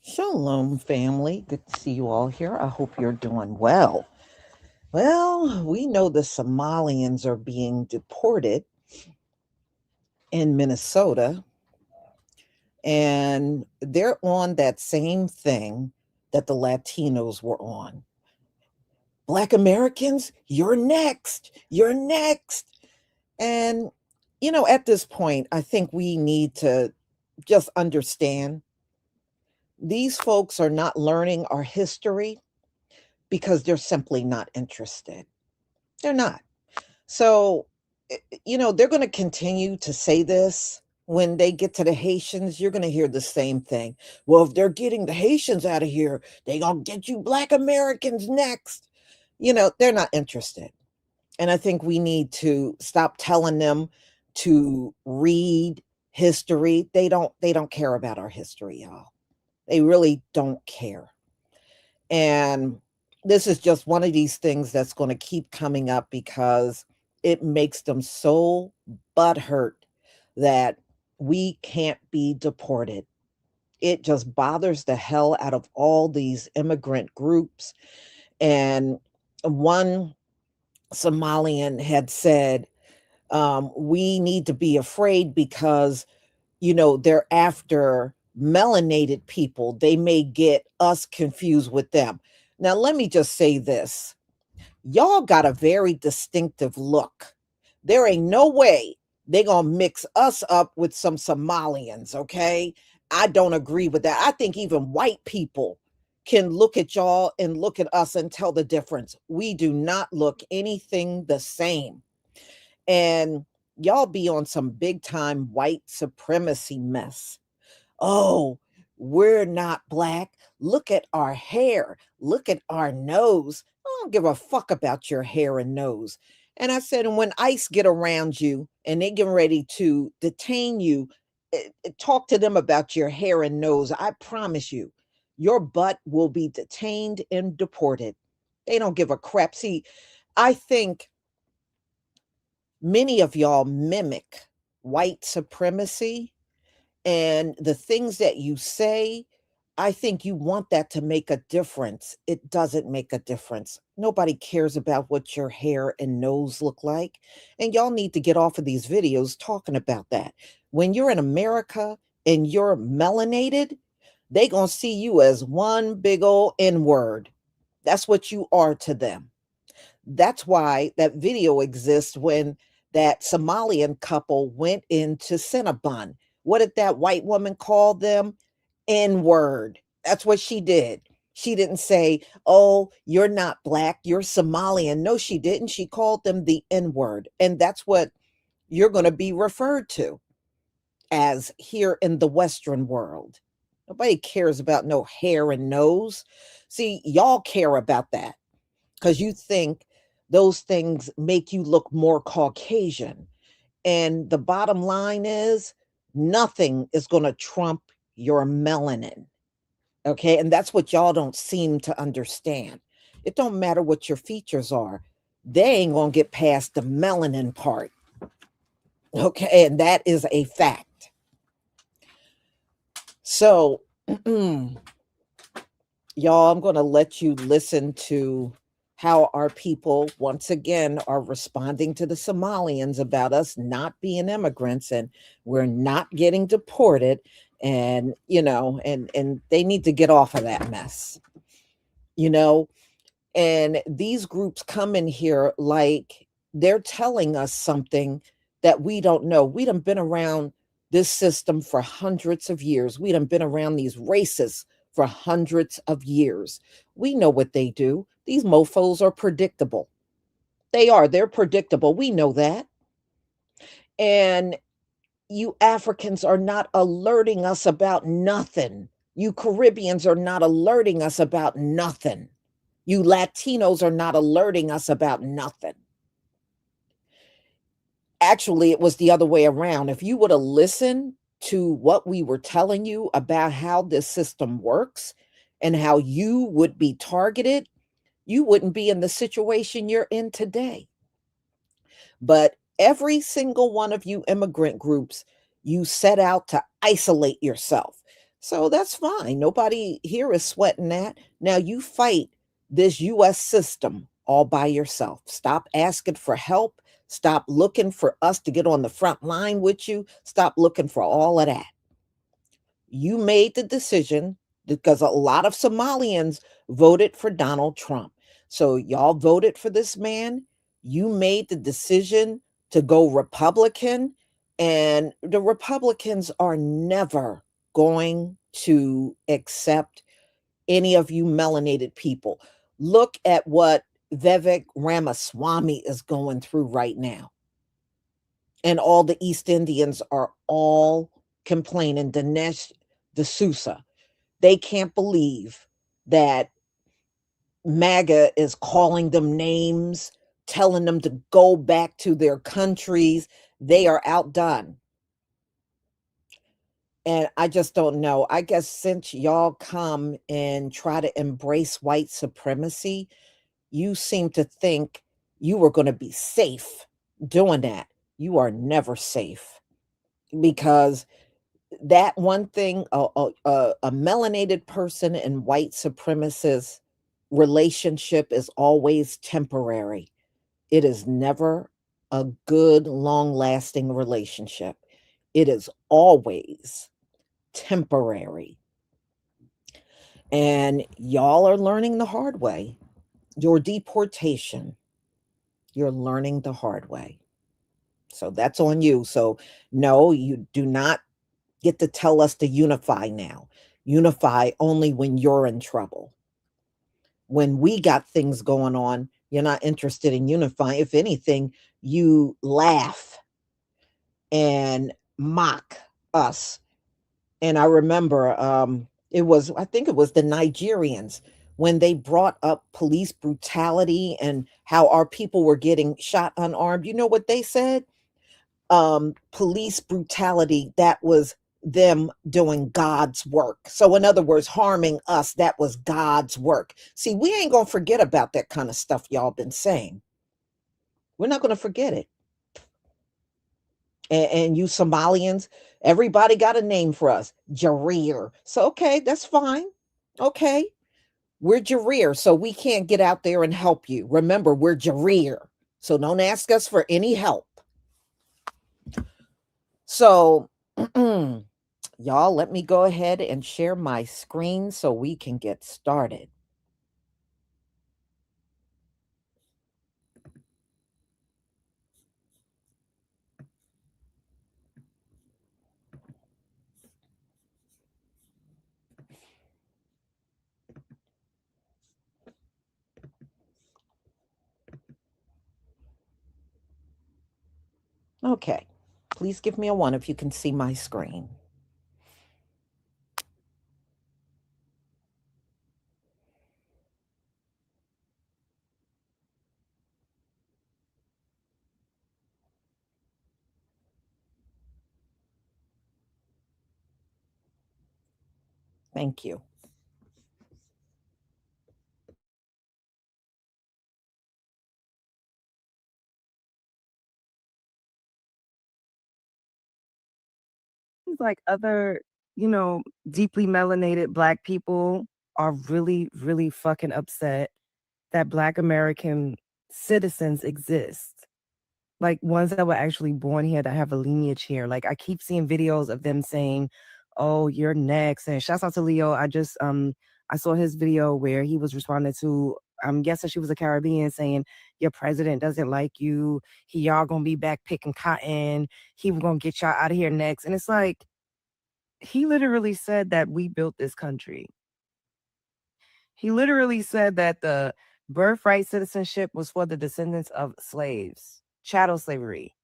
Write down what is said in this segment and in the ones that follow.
Shalom, family. Good to see you all here. I hope you're doing well. Well, we know the Somalians are being deported in Minnesota, and they're on that same thing that the Latinos were on. Black Americans, you're next. You're next. And, at this point, I think we need to just understand these folks are not learning our history because they're simply not interested. They're not. So, they're going to continue to say this. When they get to the Haitians, you're going to hear the same thing. Well, if they're getting the Haitians out of here, they going to get you Black Americans next. They're not interested. And I think we need to stop telling them to read history. They don't care about our history, y'all. They really don't care. And this is just one of these things that's going to keep coming up because it makes them so butthurt that we can't be deported. It just bothers the hell out of all these immigrant groups. And one Somalian had said, we need to be afraid because, they're after melanated people. They may get us confused with them. Now, let me just say this. Y'all got a very distinctive look. There ain't no way they gonna mix us up with some Somalians, okay? I don't agree with that. I think even white people can look at y'all and look at us and tell the difference. We do not look anything the same. And y'all be on some big time white supremacy mess. Oh, we're not black. Look at our hair. Look at our nose. I don't give a fuck about your hair and nose. And I said, and when ICE get around you and they get ready to detain you, talk to them about your hair and nose. I promise you, your butt will be detained and deported. They don't give a crap. See, I think many of y'all mimic white supremacy and the things that you say. I think you want that to make a difference. It doesn't make a difference. Nobody cares about what your hair and nose look like. And y'all need to get off of these videos talking about that. When you're in America and you're melanated, they going to see you as one big old N word. That's what you are to them. That's why that video exists when that Somalian couple went into Cinnabon. What did that white woman call them? N word. That's what she did. She didn't say, oh, you're not black, you're Somalian. No, she didn't. She called them the N word. And that's what you're going to be referred to as here in the Western world. Nobody cares about no hair and nose. See, y'all care about that because you think those things make you look more Caucasian. And the bottom line is nothing is going to trump your melanin. Okay. And that's what y'all don't seem to understand. It don't matter what your features are. They ain't going to get past the melanin part. Okay. And that is a fact. So, y'all, I'm going to let you listen to how our people once again are responding to the Somalians about us not being immigrants and we're not getting deported, and and they need to get off of that mess. you know and these groups come in here like they're telling us something that we don't know. We done been around this system for hundreds of years. We done been around these races for hundreds of years. We know what they do. These mofos are predictable. They're predictable. We know that. And you Africans are not alerting us about nothing. You Caribbeans are not alerting us about nothing. You Latinos are not alerting us about nothing. Actually, it was the other way around. If you would have listened to what we were telling you about how this system works and how you would be targeted, you wouldn't be in the situation you're in today. But every single one of you immigrant groups, you set out to isolate yourself. So that's fine. Nobody here is sweating that. Now you fight this US system all by yourself. Stop asking for help. Stop looking for us to get on the front line with you. Stop looking for all of that. You made the decision because a lot of Somalians voted for Donald Trump. So y'all voted for this man. You made the decision to go Republican, and the Republicans are never going to accept any of you melanated people. Look at what Vivek Ramaswamy is going through right now. And all the East Indians are all complaining. Dinesh D'Souza, they can't believe that MAGA is calling them names, telling them to go back to their countries. They are outdone. And I just don't know. I guess since y'all come and try to embrace white supremacy, you seem to think you were going to be safe doing that. You are never safe because that one thing, a melanated person and white supremacist relationship is always temporary. It is never a good, long lasting relationship. It is always temporary. And y'all are learning the hard way. Your deportation, you're learning the hard way. So that's on you. So, no, you do not get to tell us to unify now. Unify only when you're in trouble. When we got things going on, you're not interested in unifying. If anything, you laugh and mock us. And I remember I think it was the Nigerians when they brought up police brutality and how our people were getting shot unarmed. You know what they said? Police brutality, that was them doing God's work. So, in other words, harming us, that was God's work. See, we ain't going to forget about that kind of stuff y'all been saying. We're not going to forget it. And you Somalians, everybody got a name for us, Jareer. So, okay, that's fine. Okay, we're Jareer, so we can't get out there and help you. Remember, we're Jareer. So don't ask us for any help. So, y'all, let me go ahead and share my screen so we can get started. Okay, please give me a one if you can see my screen. Thank you. Like other, you know, deeply melanated black people are really, really fucking upset that black American citizens exist. Like ones that were actually born here that have a lineage here. Like I keep seeing videos of them saying, "Oh, you're next." And shouts out to Leo. I saw his video where he was responding to I'm guessing she was a Caribbean saying, "Your president doesn't like you. He y'all gonna be back picking cotton. He was gonna get y'all out of here next." And it's like he literally said that we built this country. He literally said that the birthright citizenship was for the descendants of slaves, chattel slavery.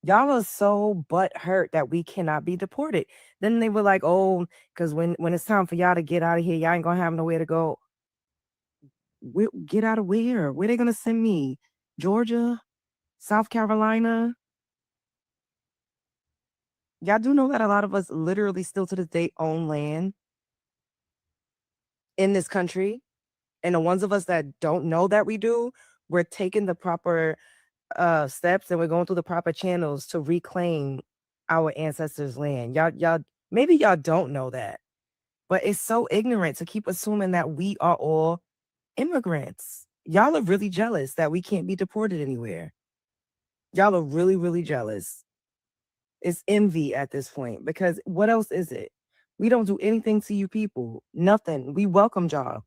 Y'all are so butthurt that we cannot be deported. Then they were like, "Oh, because when it's time for y'all to get out of here, y'all ain't gonna have nowhere to go." Get out of where? Where they gonna send me? Georgia, South Carolina. Y'all do know that a lot of us literally still to this day own land in this country. And the ones of us that don't know that we do, we're taking the proper steps and we're going through the proper channels to reclaim our ancestors' land. Y'all, maybe y'all don't know that. But it's so ignorant to keep assuming that we are all immigrants. Y'all are really jealous that we can't be deported anywhere. Y'all are really, really jealous. It's envy at this point because what else is it? We don't do anything to you people. Nothing. We welcomed y'all.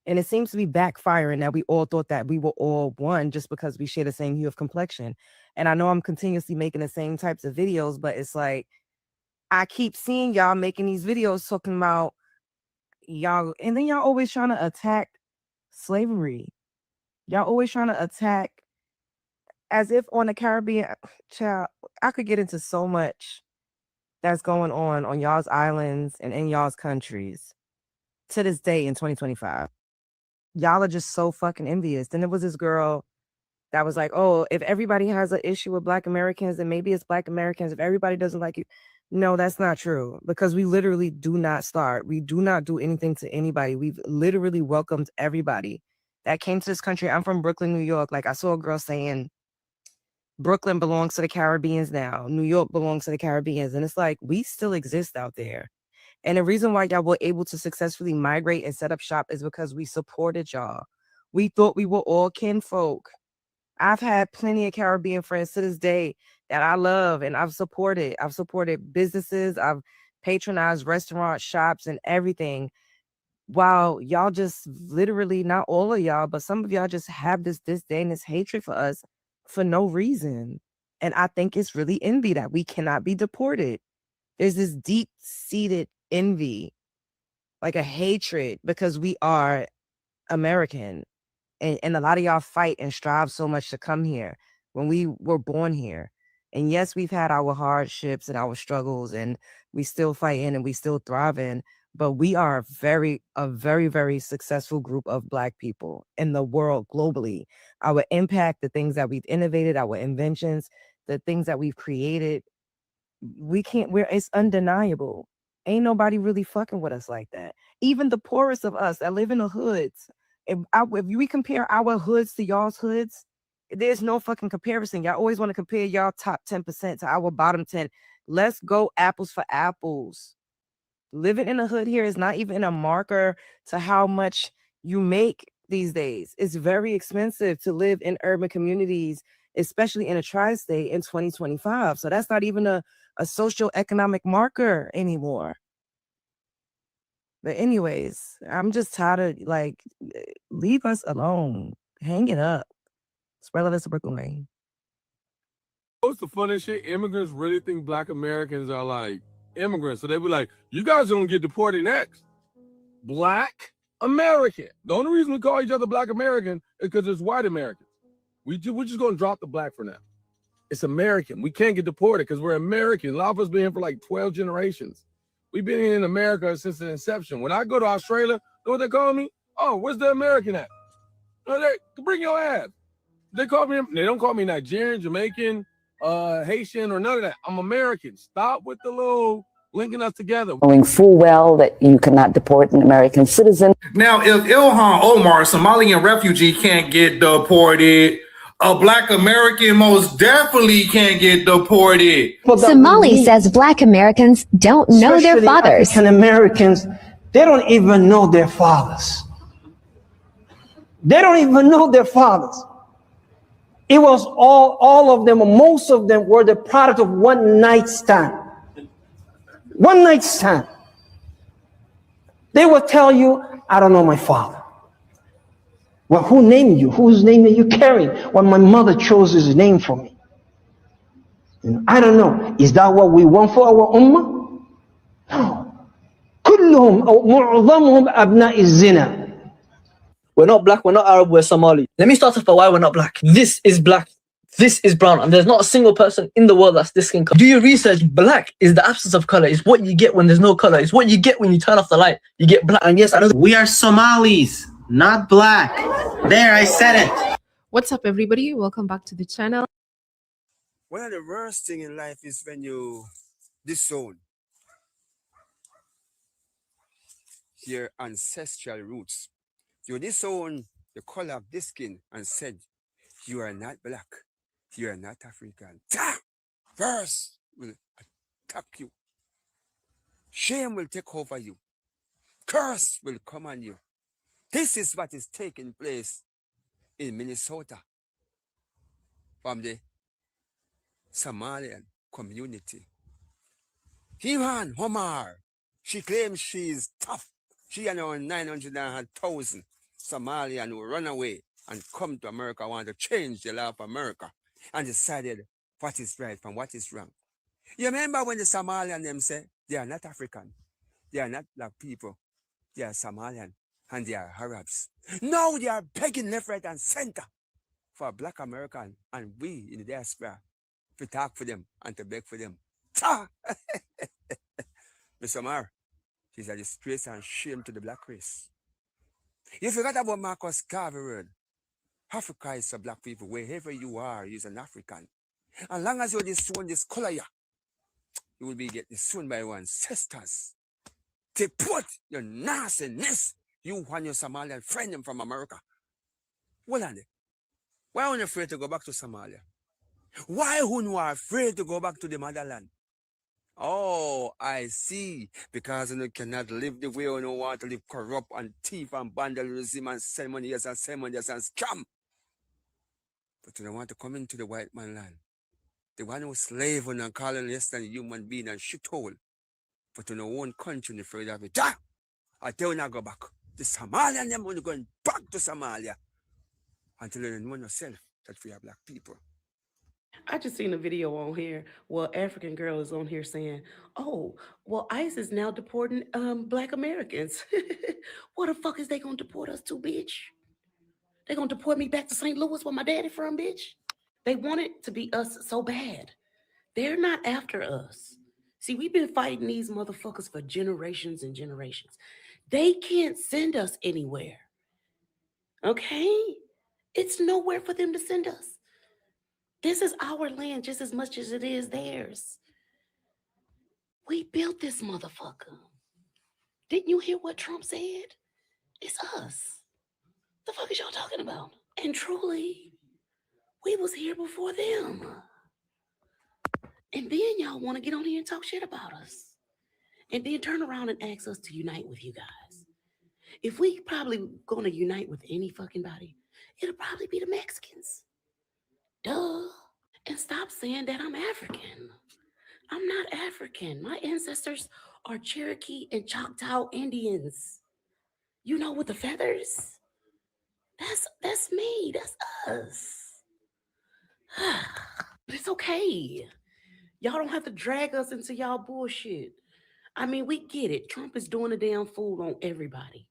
And it seems to be backfiring that we all thought that we were all one just because we share the same hue of complexion. And I know I'm continuously making the same types of videos, but it's like I keep seeing y'all making these videos talking about y'all, and then y'all always trying to attack slavery. Y'all always trying to attack as if on the Caribbean. Child, I could get into so much that's going on y'all's islands and in y'all's countries to this day in 2025. Y'all are just so fucking envious. Then there was this girl that was like, oh, if everybody has an issue with Black Americans, then maybe it's Black Americans. If everybody doesn't like you. No, that's not true because we literally do not start. We do not do anything to anybody. We've literally welcomed everybody that came to this country. I'm from Brooklyn, New York. Like I saw a girl saying Brooklyn belongs to the Caribbeans now. New York belongs to the Caribbeans. And it's like, we still exist out there. And the reason why y'all were able to successfully migrate and set up shop is because we supported y'all. We thought we were all kinfolk. I've had plenty of Caribbean friends to this day that I love and I've supported. I've supported businesses. I've patronized restaurant shops and everything. While y'all just literally, not all of y'all, but some of y'all just have this disdain, this hatred for us for no reason. And I think it's really envy that we cannot be deported. There's this deep-seated envy, like a hatred because we are American. And a lot of y'all fight and strive so much to come here when we were born here. And yes, we've had our hardships and our struggles, and we still fight in and we still thrive in. But we are a very, very successful group of Black people in the world globally. Our impact, the things that we've innovated, our inventions, the things that we've created, it's undeniable. Ain't nobody really fucking with us like that. Even the poorest of us that live in the hoods, if we compare our hoods to y'all's hoods, there's no fucking comparison. Y'all always want to compare y'all top 10% to our bottom 10. Let's go apples for apples. Living in a hood here is not even a marker to how much you make these days. It's very expensive to live in urban communities, especially in a tri-state in 2025. So that's not even a socio-economic marker anymore. But anyways, I'm just tired of leave us alone. Hang it up. Spread us Brooklyn. What's the funny shit? Immigrants really think Black Americans are like immigrants. So they be like, you guys don't get deported next. Black American. The only reason we call each other Black American is because it's white Americans. We're just going to drop the Black for now. It's American. We can't get deported because we're American. A lot of us been here for like 12 generations. We've been in America since the inception. When I go to Australia, know what they call me? Oh, where's the American at? No, they bring your ass. They don't call me Nigerian, Jamaican, Haitian, or none of that. I'm American. Stop with the little linking us together. Knowing full well that you cannot deport an American citizen. Now, if Ilhan Omar, a Somalian refugee, can't get deported, a Black American most definitely can't get deported. Somali says Black Americans don't know their fathers. African Americans, they don't even know their fathers. They don't even know their fathers. It was all of them, most of them were the product of one night stand. One night stand. They will tell you, I don't know my father. Well, who named you? Whose name are you carrying? Well, my mother chose his name for me. And I don't know. Is that what we want for our ummah? No. كلهم أو معظمهم أبناء الزنا. We're not Black, we're not Arab, we're Somali. Let me start off by why we're not Black. This is Black, this is brown, and there's not a single person in the world that's this skin color. Do your research. Black is the absence of color. It's what you get when there's no color. It's what you get when you turn off the light. You get black. And yes, I know we are Somalis, not Black. There, I said it. What's up, everybody? Welcome back to the channel. One of the worst things in life is when you disown your ancestral roots. You disown the color of this skin and said, you are not Black, you are not African. Verse will attack you. Shame will take over you. Curse will come on you. This is what is taking place in Minnesota from the Somalian community. Ivan Omar, she claims she is tough. She and her 900,000 Somalian who run away and come to America, want to change the law of America, and decided what is right from what is wrong. You remember when the Somalian them say they are not African, they are not black people, they are Somalian and they are Arabs. Now they are begging left, right, and center for black American and we in the diaspora to talk for them and to beg for them. Mr. Omar, she's a disgrace and shame to the black race. You forgot about Marcus Garvey word. Africa is for black people. Wherever you are, you're an African. As long as you're disowned this color, you will be getting disowned by your ancestors. They put your nastiness, you and your Somalian friend from America. Hold on there. Why are you afraid to go back to Somalia? Why are you afraid to go back to the motherland? Oh, I see. Because you cannot live the way you want to live, corrupt and thief and vandalism and ceremonies and scam. But you don't want to come into the white man land. The one who's slave and calling less than a human being and shithole. But in our own country, you're afraid of it. I tell you not go back. The Somalian, them only going back to Somalia until you know yourself that we are black people. I just seen a video on here where African girl is on here saying, "Oh, well, ICE is now deporting Black Americans. What the fuck is they gonna deport us to, bitch? They gonna deport me back to St. Louis where my daddy from, bitch? They want it to be us so bad. They're not after us. See, we've been fighting these motherfuckers for generations and generations. They can't send us anywhere. Okay? It's nowhere for them to send us. This is our land just as much as it is theirs. We built this motherfucker. Didn't you hear what Trump said? It's us. The fuck is y'all talking about? And truly, we was here before them. And then y'all want to get on here and talk shit about us. And then turn around and ask us to unite with you guys. If we probably going to unite with any fucking body, it'll probably be the Mexicans. Duh. And stop saying that I'm African. I'm not African. My ancestors are Cherokee and Choctaw Indians. You know, with the feathers. That's me. That's us. But it's okay. Y'all don't have to drag us into y'all bullshit. I mean, we get it. Trump is doing a damn fool on everybody.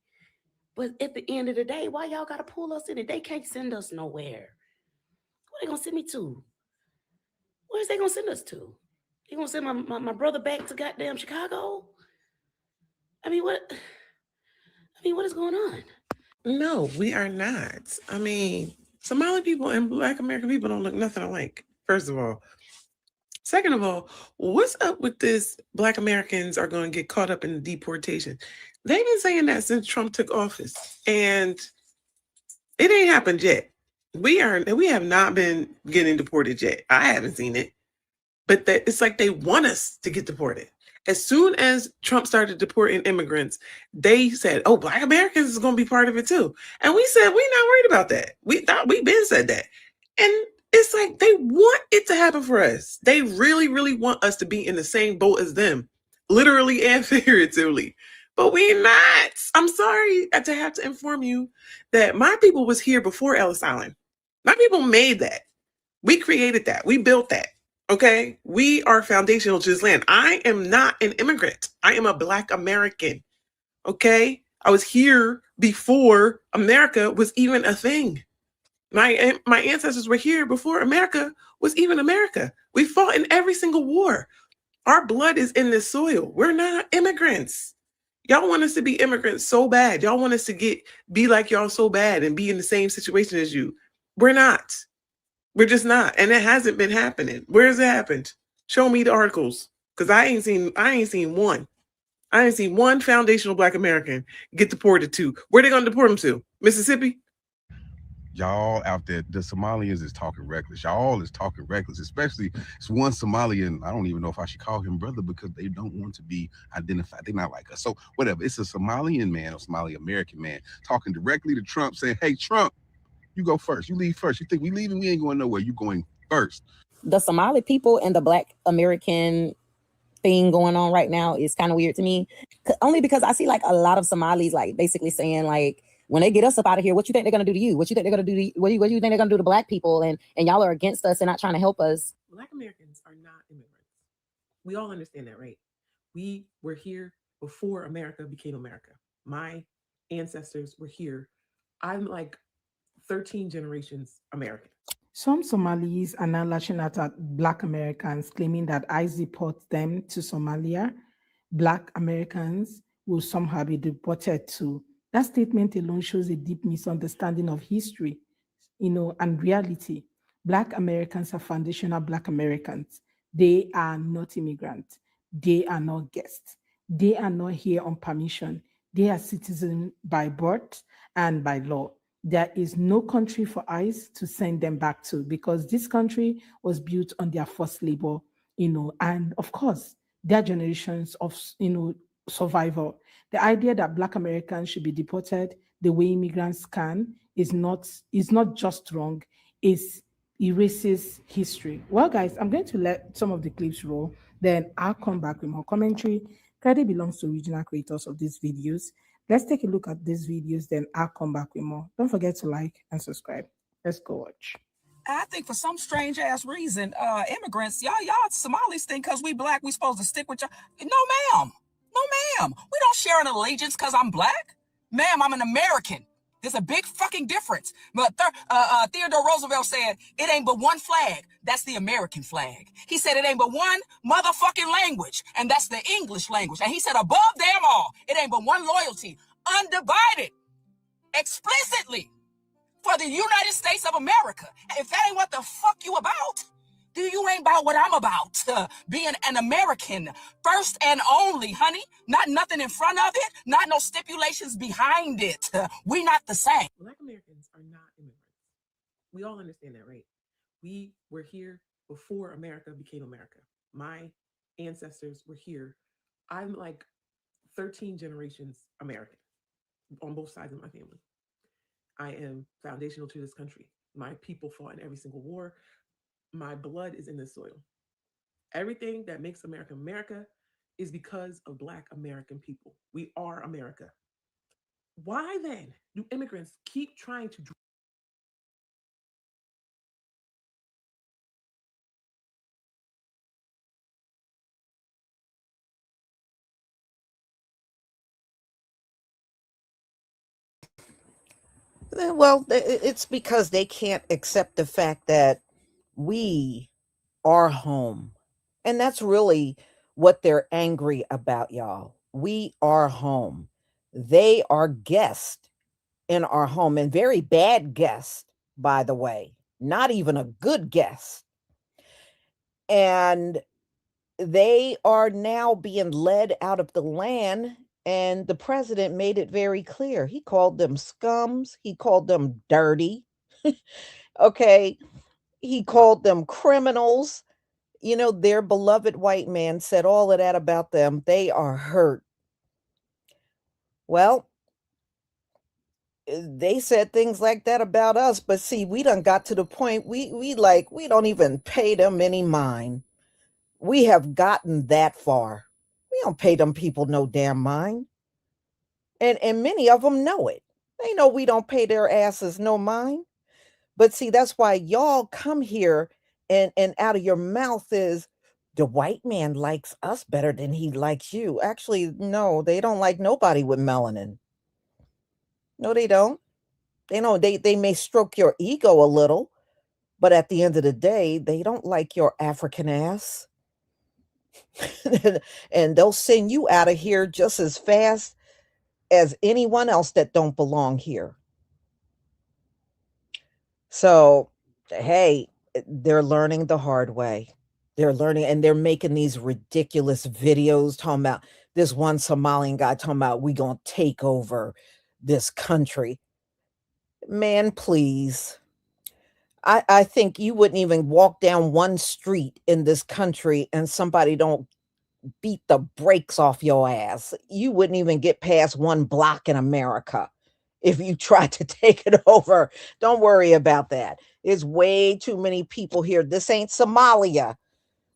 But at the end of the day, why y'all gotta pull us in it? They can't send us nowhere. Where they gonna send me to? Where's they gonna send us to? They gonna send my brother back to goddamn Chicago? I mean, what is going on? No, we are not. I mean, Somali people and Black American people don't look nothing alike, first of all. Second of all, what's up with this Black Americans are going to get caught up in the deportation? They've been saying that since Trump took office, and it ain't happened yet. We have not been getting deported yet. I haven't seen it. But it's like they want us to get deported. As soon as Trump started deporting immigrants, they said, "Oh, Black Americans is going to be part of it too." And we said, we're not worried about that. We've been said that. And it's like they want it to happen for us. They really, really want us to be in the same boat as them, literally and figuratively. But we're not. I'm sorry to have to inform you that my people was here before Ellis Island. My people made that. We created that. We built that. Okay? We are foundational to this land. I am not an immigrant. I am a Black American. Okay? I was here before America was even a thing. My ancestors were here before America was even America. We fought in every single war. Our blood is in this soil. We're not immigrants. Y'all want us to be immigrants so bad. Y'all want us to be like y'all so bad and be in the same situation as you. We're not. We're just not. And it hasn't been happening. Where has it happened? Show me the articles. Because I ain't seen one. I ain't seen one foundational Black American get deported to. Where they gonna deport them to? Mississippi? y'all out there, the Somalians is talking reckless. Y'all is talking reckless, especially it's one Somalian. I don't even know if I should call him brother because they don't want to be identified. They're not like us. So whatever. It's a Somalian man or Somali American man talking directly to Trump, saying, "Hey, Trump, you go first. You leave first. You think we leaving? We ain't going nowhere. You going first." The Somali people and the Black American thing going on right now is kind of weird to me. Only because I see like a lot of Somalis like basically saying like, when they get us up out of here, what you think they're gonna do to you? What you think they're gonna do to what do you think they're gonna do to Black people? And y'all are against us and not trying to help us. Black Americans are not immigrants. We all understand that, right? We were here before America became America. My ancestors were here. I'm like 13 generations American. Some Somalis are now lashing out at Black Americans, claiming that ICE deport them to Somalia. Black Americans will somehow be deported too. That statement alone shows a deep misunderstanding of history, and reality. Black Americans are foundational Black Americans. They are not immigrants. They are not guests. They are not here on permission. They are citizens by birth and by law. There is no country for ICE to send them back to because this country was built on their forced labor, and of course, their generations of, survival. The idea that Black Americans should be deported the way immigrants can is not just wrong, it erases history. Well, guys, I'm going to let some of the clips roll, then I'll come back with more commentary. Credit belongs to original creators of these videos. Let's take a look at these videos, then I'll come back with more. Don't forget to like and subscribe. Let's go watch. I think for some strange ass reason, immigrants, y'all Somalis think because we Black, we supposed to stick with y'all. No, ma'am. No, ma'am. We don't share an allegiance because I'm Black. Ma'am, I'm an American. There's a big fucking difference. But Theodore Roosevelt said, it ain't but one flag. That's the American flag. He said it ain't but one motherfucking language, and that's the English language. And he said above them all, it ain't but one loyalty, undivided, explicitly, for the United States of America. If that ain't what the fuck you about, then you ain't about what I'm about. Being an American, first and only, honey. Not nothing in front of it, not no stipulations behind it. We not the same. Black Americans are not immigrants. We all understand that, right? We were here before America became America. My ancestors were here. I'm like 13 generations American on both sides of my family. I am foundational to this country. My people fought in every single war. My blood is in this soil. Everything that makes America America is because of Black American people. We are America. Why then do immigrants keep trying to Well, it's because they can't accept the fact that we are home. And that's really what they're angry about, y'all. We are home. They are guests in our home, and very bad guests, by the way, not even a good guest. And they are now being led out of the land. And the president made it very clear. He called them scums. He called them dirty. Okay. He called them criminals. Their beloved white man said all of that about them. They are hurt. Well, they said things like that about us, but see, we done got to the point we don't even pay them any mind. We have gotten that far. We don't pay them people no damn mind. And many of them know it. They know we don't pay their asses no mind. But see, that's why y'all come here and out of your mouth is, the white man likes us better than he likes you. Actually, no, they don't like nobody with melanin. No, they don't. They may stroke your ego a little, but at the end of the day, they don't like your African ass. And they'll send you out of here just as fast as anyone else that don't belong here. So, hey, they're learning the hard way. They're learning, and they're making these ridiculous videos talking about this one Somalian guy talking about we gonna take over this country. Man, please. I think you wouldn't even walk down one street in this country and somebody don't beat the brakes off your ass. You wouldn't even get past one block in America if you tried to take it over. Don't worry about that. There's way too many people here. This ain't Somalia,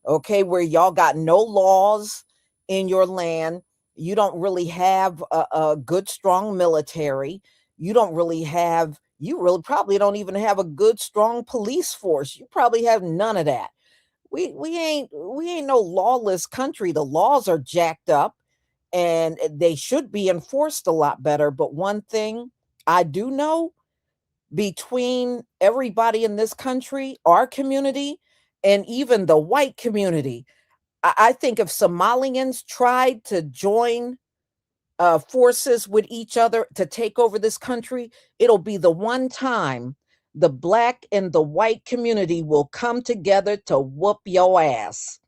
okay, where y'all got no laws in your land. You don't really have a good, strong military. You really probably don't even have a good, strong police force. You probably have none of that. We ain't no lawless country. The laws are jacked up and they should be enforced a lot better. But one thing I do know, between everybody in this country, our community, and even the white community, I think if Somalians tried to join forces with each other to take over this country, it'll be the one time the black and the white community will come together to whoop your ass.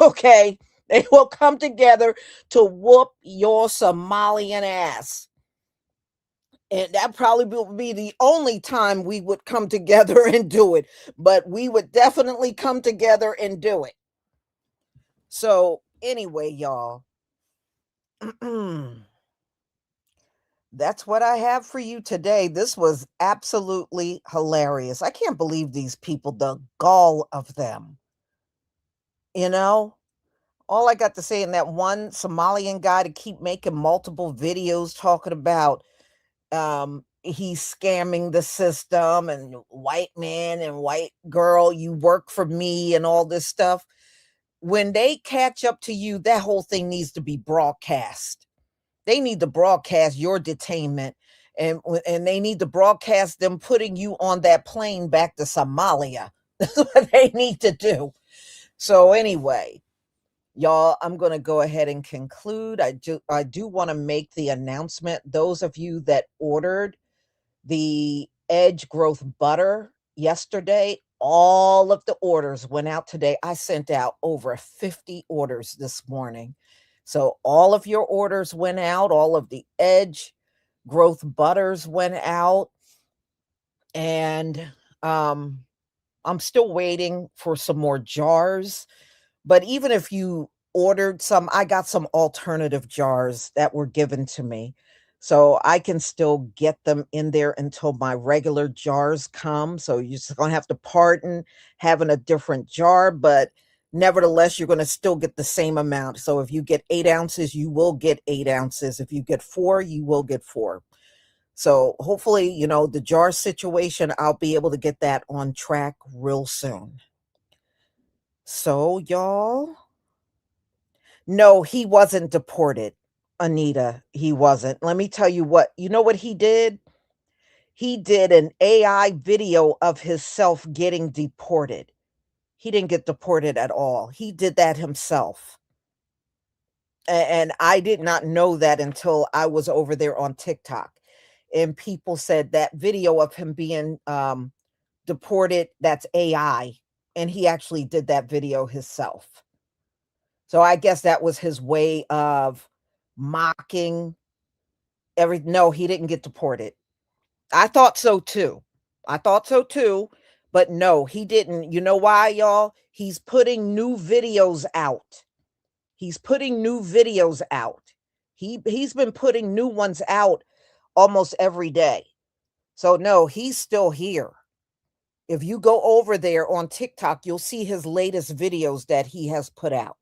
Okay? They will come together to whoop your Somalian ass. And that probably will be the only time we would come together and do it. But we would definitely come together and do it. So, anyway, y'all. That's what I have for you today. This was absolutely hilarious. I can't believe these people, the gall of them. You know, all I got to say in that one Somalian guy to keep making multiple videos talking about he's scamming the system and white man and white girl, you work for me and all this stuff. When they catch up to you, that whole thing needs to be broadcast. They need to broadcast your detainment, and they need to broadcast them putting you on that plane back to Somalia. That's what they need to do. So anyway, y'all, I'm going to go ahead and conclude. I do want to make the announcement. Those of you that ordered the Edge Growth Butter yesterday, all of the orders went out today. I sent out over 50 orders this morning. So all of your orders went out. All of the Edge Growth Butters went out. And I'm still waiting for some more jars. But even if you ordered some, I got some alternative jars that were given to me. So I can still get them in there until my regular jars come. So you're just going to have to pardon having a different jar, but nevertheless, you're going to still get the same amount. So if you get 8 ounces, you will get 8 ounces. If you get 4, you will get 4. So hopefully, the jar situation, I'll be able to get that on track real soon. So y'all, no, he wasn't deported, Anita. He wasn't. Let me tell you what, what he did? He did an AI video of himself getting deported. He didn't get deported at all. He did that himself. And I did not know that until I was over there on TikTok. And people said that video of him being deported, that's AI. And he actually did that video himself. So I guess that was his way of mocking no, he didn't get deported. I thought so too. But no, he didn't. You know why, y'all? He's putting new videos out. He's been putting new ones out almost every day. So no, he's still here. If you go over there on TikTok, you'll see his latest videos that he has put out.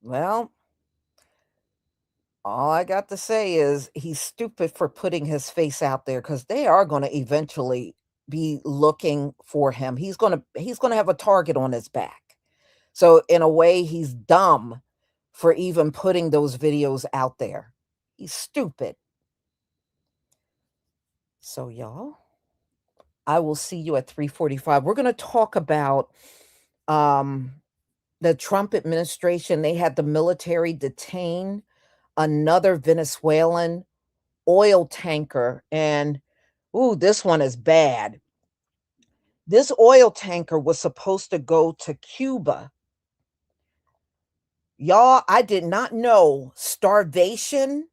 Well, all I got to say is he's stupid for putting his face out there, because they are going to eventually be looking for him. He's going to have a target on his back. So in a way, he's dumb for even putting those videos out there. He's stupid. So y'all, I will see you at 3:45. We're going to talk about the Trump administration. They had the military detain another Venezuelan oil tanker, and this one is bad. This oil tanker was supposed to go to Cuba. Y'all, I did not know starvation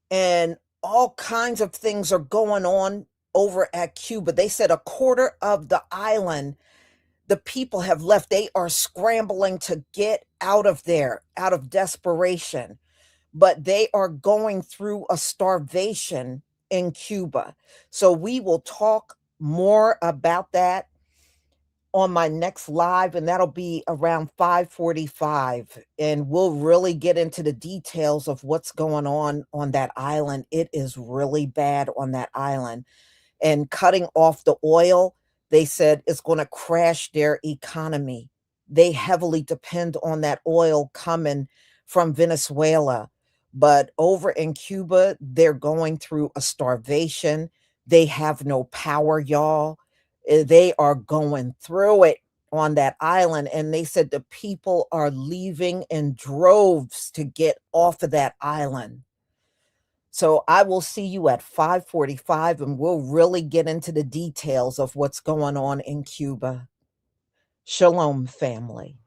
and all kinds of things are going on over at Cuba. They said a quarter of the island, the people have left. They are scrambling to get out of there out of desperation, but they are going through a starvation in Cuba. So we will talk more about that on my next live, and that'll be around 5:45, and we'll really get into the details of what's going on that island. It is really bad on that island, and cutting off the oil, they said, is going to crash their economy. They heavily depend on that oil coming from Venezuela, but over in Cuba, they're going through a starvation. They have no power, y'all. They are going through it on that island, and they said the people are leaving in droves to get off of that island. So I will see you at 5:45, and we'll really get into the details of what's going on in Cuba. Shalom, family.